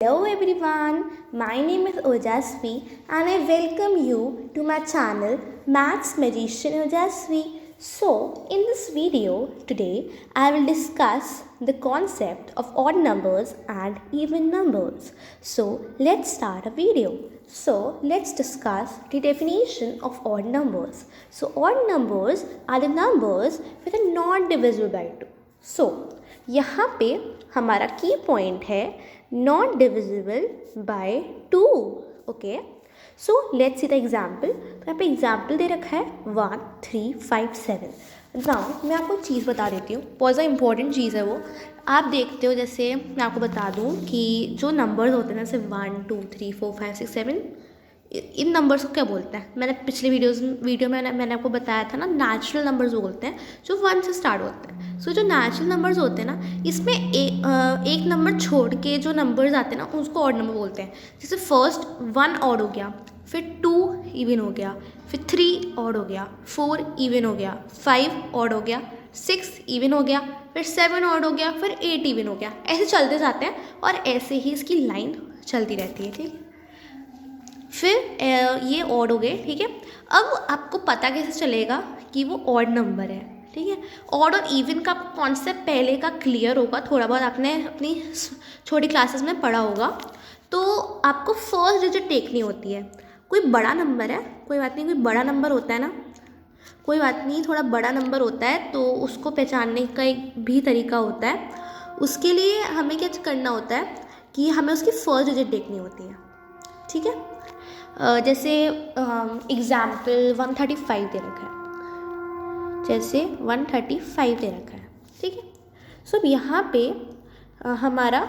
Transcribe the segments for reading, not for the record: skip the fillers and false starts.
Hello everyone, my name is Ojasvi and I welcome you to my channel Maths Magician Ojasvi. So, in this video today, I will discuss the concept of odd numbers and even numbers. So, let's start a video. So, let's discuss the definition of odd numbers. So, odd numbers are the numbers which are not divisible by 2. So, यहाँ पे हमारा की point है not divisible by 2. Okay, so let's see the example. तो यहाँ पे example दे रखा है 1 3 5 7. नाउ मैं आपको चीज़ बता देती हूँ, बहुत ज़्यादा इंपॉर्टेंट चीज़ है वो. आप देखते हो, जैसे मैं आपको बता दूँ कि जो नंबर्स होते हैं जैसे 1 2 3 4 5 6 7, इन नंबर्स को क्या बोलते हैं. मैंने पिछले वीडियो में मैंने आपको बताया था ना, नेचुरल नंबर्स बोलते हैं जो 1 से स्टार्ट होते हैं. सो जो नेचुरल नंबर्स होते हैं ना, इसमें एक नंबर छोड़ के जो नंबर्स आते हैं ना, उसको ऑड नंबर बोलते हैं. जैसे फर्स्ट 1 ऑड हो गया, फिर 2 इवन हो गया, फिर 3 ऑड हो गया, 4 इवन हो गया, 5 ऑड हो गया, 6 इवन हो गया, फिर 7 ऑड हो गया, फिर 8 इवन हो गया. ऐसे चलते जाते हैं और ऐसे ही इसकी लाइन चलती रहती है. ठीक है, फिर ये ऑड हो गए. ठीक है, अब आपको पता कैसे चलेगा कि वो ऑड नंबर है. ठीक है, ऑड और इवन का कॉन्सेप्ट पहले का क्लियर होगा, थोड़ा बहुत आपने अपनी छोटी क्लासेस में पढ़ा होगा. तो आपको फर्स्ट डिजिट देखनी होती है. कोई बड़ा नंबर है, कोई बात नहीं, कोई बड़ा नंबर होता है ना, कोई बात नहीं, थोड़ा बड़ा नंबर होता है तो उसको पहचानने का एक भी तरीका होता है. उसके लिए हमें क्या करना होता है कि हमें उसकी फर्स्ट डिजिट देखनी होती है. ठीक है, जैसे एग्जाम्पल 135 दे रखा है, जैसे 135 दे रखा है. ठीक है, सो अब यहाँ पे हमारा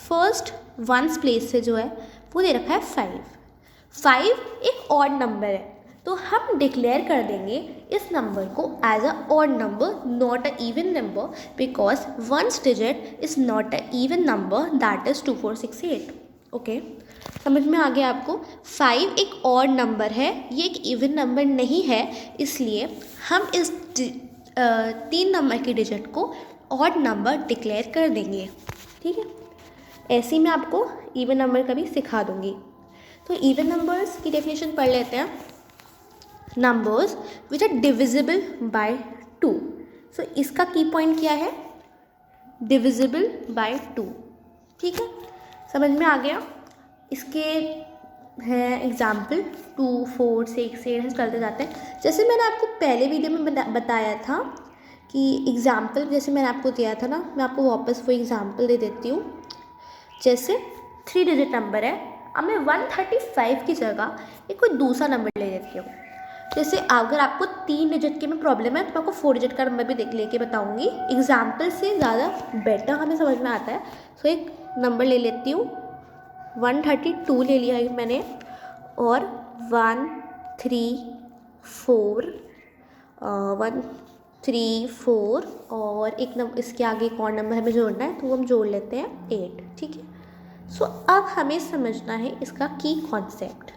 फर्स्ट वंस प्लेस से जो है वो दे रखा है 5 एक ऑड नंबर है, तो हम डिक्लेयर कर देंगे इस नंबर को as a odd number, not a even number, because once digit is not a even number, that is 2 4 6 8. Okay, समझ में आ गया आपको. 5 एक ऑड नंबर है, ये एक इवन नंबर नहीं है, इसलिए हम इस 3 नंबर की डिजिट को ऑड नंबर डिक्लेयर कर देंगे. ठीक है, ऐसे ही मैं आपको इवन नंबर का भी सिखा दूंगी. तो इवन नंबर्स की डेफिनेशन पढ़ लेते हैं. Numbers which are divisible by 2. So इसका की पॉइंट क्या है, डिविजिबल बाय 2. ठीक है, समझ में आ गया. इसके हैं एग्जाम्पल 2 4 6 8 चलते जाते हैं. जैसे मैंने आपको पहले वीडियो में बताया था कि एग्जाम्पल जैसे मैंने आपको दिया था ना, मैं आपको वापस वो एग्जाम्पल दे देती हूँ. जैसे 3 डिजिट नंबर है, अब मैं 135 की जगह एक कोई दूसरा नंबर ले लेती हूँ. जैसे अगर आपको 3 डिजिट की में प्रॉब्लम है तो मैं आपको 4 डिजिट का नंबर भी लेके बताऊँगी. एग्जाम्पल से ज़्यादा बेटर हमें समझ में आता है. सो एक नंबर ले लेती हूँ, 132 ले लिया है मैंने, और 1 3 4 1 3 4 और एक नंबर इसके आगे एक और नंबर हमें जोड़ना है, तो हम जोड़ लेते हैं 8. ठीक है, सो अब हमें समझना है इसका की कॉन्सेप्ट.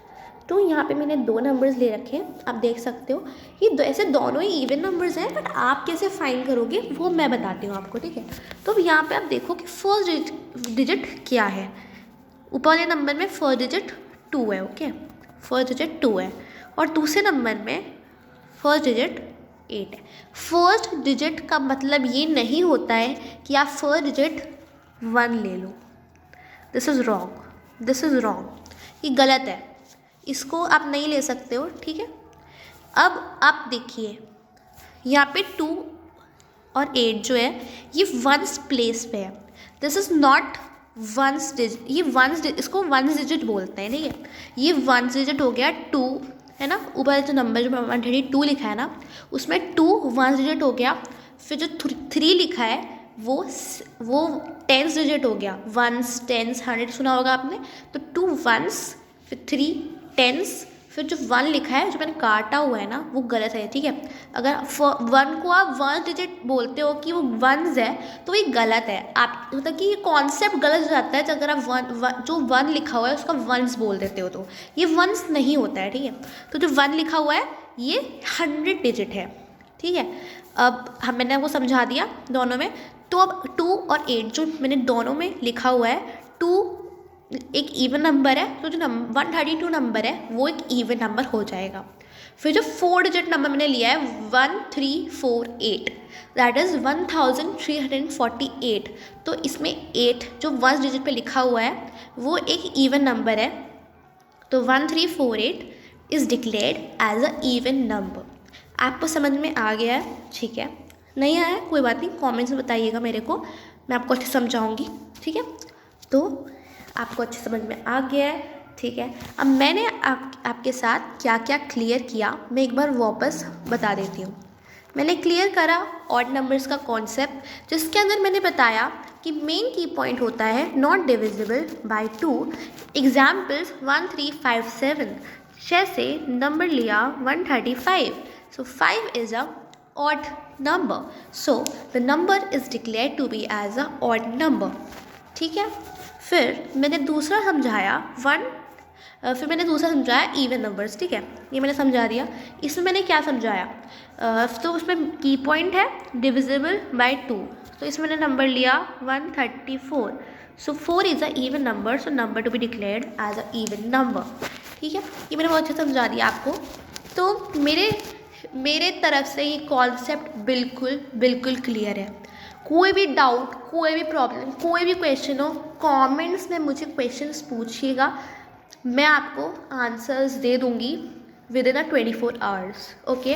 तो यहाँ पे मैंने 2 नंबर्स ले रखे हैं, आप देख सकते हो. ये ऐसे दोनों ही इवन नंबर्स हैं, बट आप कैसे फाइंड करोगे वो मैं बताती हूँ आपको. ठीक है, तो यहाँ पे आप देखो कि फर्स्ट डिजिट क्या है. ऊपर वाले नंबर में फर्स्ट डिजिट 2 है. ओके, फर्स्ट डिजिट 2 है, और दूसरे नंबर में फर्स्ट डिजिट 8 है. फर्स्ट डिजिट का मतलब ये नहीं होता है कि आप फर्स्ट डिजिट 1 ले लो. This is wrong, this is wrong, ये गलत है, इसको आप नहीं ले सकते हो. ठीक है, अब आप देखिए यहाँ पे 2 और 8 जो है ये वंस प्लेस पे है. This is not ones digit, ये वंस इसको वंस डिजिट बोलते हैं. ठीक है, ये वंस डिजिट हो गया 2 है ना. ऊपर जो नंबर जो 132 लिखा है ना, उसमें 2 वंस डिजिट हो गया. फिर जो 3 लिखा है वो 10th डिजिट हो गया. वंस 10 100 सुना होगा आपने, तो 2 वंस, फिर 3 10s, फिर जो 1 लिखा है जो मैंने काटा हुआ है ना वो गलत है. ठीक है, अगर 1 को आप 1 डिजिट बोलते हो कि वो वंस है तो ये गलत है. आप मतलब कि ये कॉन्सेप्ट गलत हो जाता है. तो अगर आप जो 1 लिखा हुआ है उसका वंस बोल देते हो तो ये वंस नहीं होता है. ठीक है, तो जो 1 लिखा हुआ है ये 100 डिजिट है. ठीक है, अब मैंने आपको समझा दिया दोनों में. तो अब 2 और 8 जो मैंने दोनों में लिखा हुआ है, 2 एक इवन नंबर है, तो जो 132 नंबर है वो एक इवन नंबर हो जाएगा। फिर जो 4 डिजिट नंबर मैंने लिया है 1348, दैट इज़ 1348, तो इसमें 8 जो 1 डिजिट पे लिखा हुआ है वो एक इवन नंबर है, तो 1348 is declared as a even number. आपको समझ में आ गया है? ठीक है, नहीं आया है कोई बात नहीं, कमेंट्स में बताइएगा मेरे को, मैं आपको अच्छे समझाऊंगी। ठीक है, तो आपको अच्छे समझ में आ गया है। ठीक है, अब मैंने आपके साथ क्या क्या क्लियर किया मैं एक बार वापस बता देती हूँ। मैंने क्लियर करा ऑड नंबर्स का कॉन्सेप्ट, जिसके अंदर मैंने बताया कि मेन की पॉइंट होता है नॉट डिविजिबल बाय 2। एग्जाम्पल्स 1357, जैसे नंबर लिया 135, सो 5 is a odd number, so the number is declared to be as a odd number। ठीक है, फिर मैंने दूसरा समझाया इवन नंबर्स। ठीक है, ये मैंने समझा दिया। इसमें मैंने क्या समझाया, तो उसमें की पॉइंट है डिविजिबल बाय 2, तो इसमें मैंने नंबर लिया 134, so 4 is a even number, so number to be declared as a even number. ठीक है, ये मैंने बहुत अच्छा समझा दिया आपको। तो मेरे तरफ से ये कॉन्सेप्ट बिल्कुल क्लियर है। कोई भी डाउट, कोई भी प्रॉब्लम, कोई भी क्वेश्चन हो, कमेंट्स में मुझे क्वेश्चंस पूछिएगा, मैं आपको आंसर्स दे दूँगी विद इन 24 आवर्स। ओके,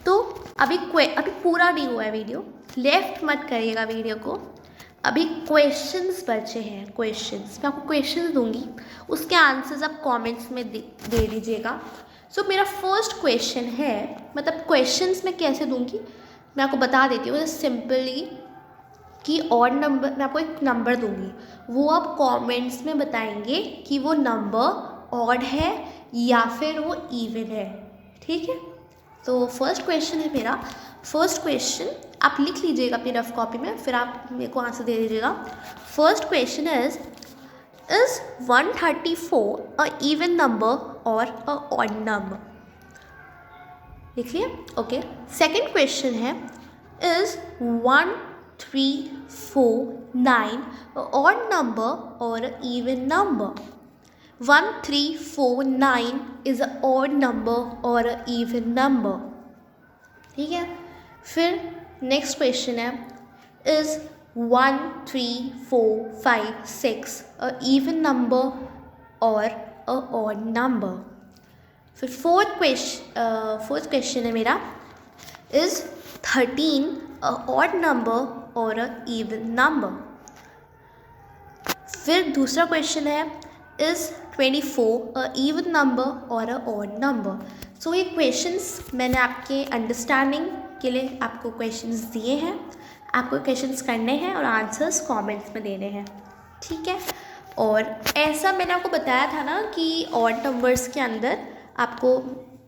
तो अभी पूरा नहीं हुआ है वीडियो, लेफ्ट मत करिएगा वीडियो को, अभी क्वेश्चंस बचे हैं। क्वेश्चंस मैं आपको क्वेश्चंस दूँगी, उसके आंसर्स आप कमेंट्स में दे दीजिएगा। सो मेरा फर्स्ट क्वेश्चन है, मतलब क्वेश्चंस मैं कैसे दूंगी मैं आपको बता देती हूँ सिंपली, कि ऑड नंबर, मैं आपको एक नंबर दूंगी, वो आप कमेंट्स में बताएंगे कि वो नंबर ऑड है या फिर वो इवन है। ठीक है, तो फर्स्ट क्वेश्चन है मेरा। फर्स्ट क्वेश्चन आप लिख लीजिएगा अपनी रफ कॉपी में, फिर आप मेरे को आंसर दे दीजिएगा। First question is 134 a even number और अ ऑड नंबर? लिख लिया? ओके। सेकेंड क्वेश्चन है इज 1349 अ ऑड नंबर और अ even number? 1349 is a odd number और अ इवन नंबर? ठीक है, फिर नेक्स्ट क्वेश्चन है इज 13456 अ इवन नंबर और अ ऑड नंबर? फिर फोर्थ क्वेश्चन है मेरा इज 13 अ ऑड नंबर और अ इवन नंबर? फिर दूसरा क्वेश्चन है इज 24 अ इवन नंबर और अ ऑड नंबर? सो ये क्वेश्चंस मैंने आपके अंडरस्टैंडिंग के लिए आपको क्वेश्चंस दिए हैं, आपको क्वेश्चंस करने हैं और आंसर्स कमेंट्स में देने हैं। ठीक है, और ऐसा मैंने आपको बताया था ना कि ऑड नंबर्स के अंदर आपको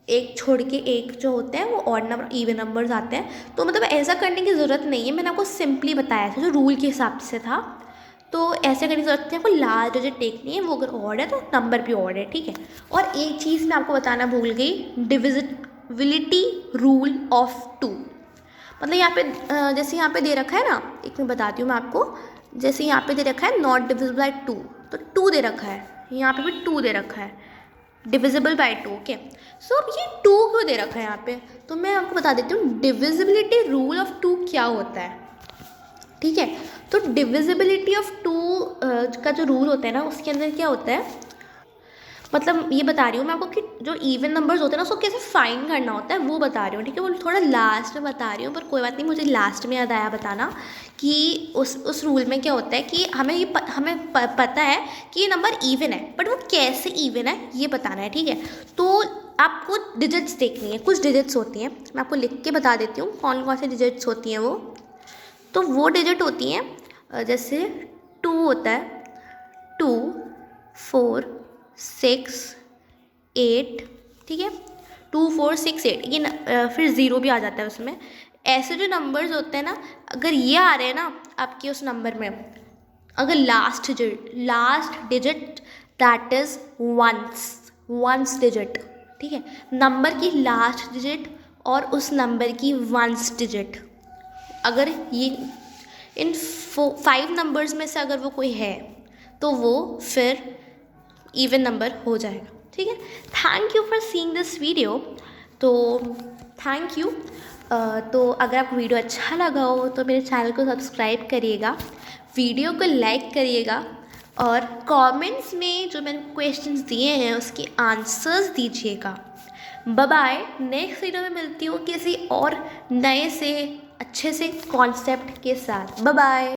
एक छोड़ के एक जो होते हैं वो ऑड नंबर इवन नंबर्स आते हैं, तो मतलब ऐसा करने की ज़रूरत नहीं है, मैंने आपको सिंपली बताया था जो रूल के हिसाब से था, तो ऐसे करने की ज़रूरत नहीं है। आपको लास्ट डिजिट टेकनी है, वो अगर ऑड है तो नंबर भी ऑड है। ठीक है, और एक चीज़ मैं आपको बताना भूल गई, डिविजिबिलिटी रूल ऑफ 2। मतलब यहाँ पे जैसे यहाँ पे दे रखा है ना, एक मैं बताती हूँ मैं आपको, जैसे यहाँ पे दे रखा है नॉट डिविजिबल बाय 2, तो 2 दे रखा है, यहाँ पे भी 2 दे रखा है, डिविजिबल बाय 2। ओके, सो अब ये 2 क्यों दे रखा है यहाँ पे, तो मैं आपको बता देती हूँ डिविजिबिलिटी रूल ऑफ 2 क्या होता है। ठीक है, तो डिविजिबिलिटी ऑफ 2 का जो रूल होता है ना, उसके अंदर क्या होता है, मतलब ये बता रही हूँ मैं आपको कि जो इवन नंबर्स होते हैं ना उसको कैसे फाइंड करना होता है वो बता रही हूँ। ठीक है, वो थोड़ा लास्ट में बता रही हूँ, पर कोई बात नहीं, मुझे लास्ट में याद आया बताना कि उस रूल में क्या होता है कि हमें पता है कि ये नंबर इवन है, बट वो कैसे इवन है ये बताना है। ठीक है, तो आपको डिजिट्स देखनी है, कुछ डिजिट्स होती हैं, मैं आपको लिख के बता देती हूँ कौन कौन सी डिजिट्स होती हैं वो। तो वो डिजिट होती हैं जैसे 2 होता है, 2, 4, 6, 8। ठीक है, 2, 4, 6, 8, ये फिर 0 भी आ जाता है उसमें। ऐसे जो नंबर्स होते हैं ना, अगर ये आ रहे हैं ना आपके उस नंबर में, अगर last digit that is ones digit. ठीक है, नंबर की लास्ट डिजिट और उस नंबर की वंस डिजिट, अगर ये इन 5 नंबर्स में से अगर वो कोई है तो वो फिर इवन नंबर हो जाएगा, ठीक है। Thank you for seeing this video. तो थैंक यू। तो अगर आपको वीडियो अच्छा लगा हो तो मेरे चैनल को सब्सक्राइब करिएगा, वीडियो को लाइक करिएगा और कमेंट्स में जो मैंने क्वेश्चंस दिए हैं उसके आंसर्स दीजिएगा। Bye bye. नेक्स्ट वीडियो में मिलती हूँ किसी और नए से अच्छे से कॉन्सेप्ट के साथ। Bye bye.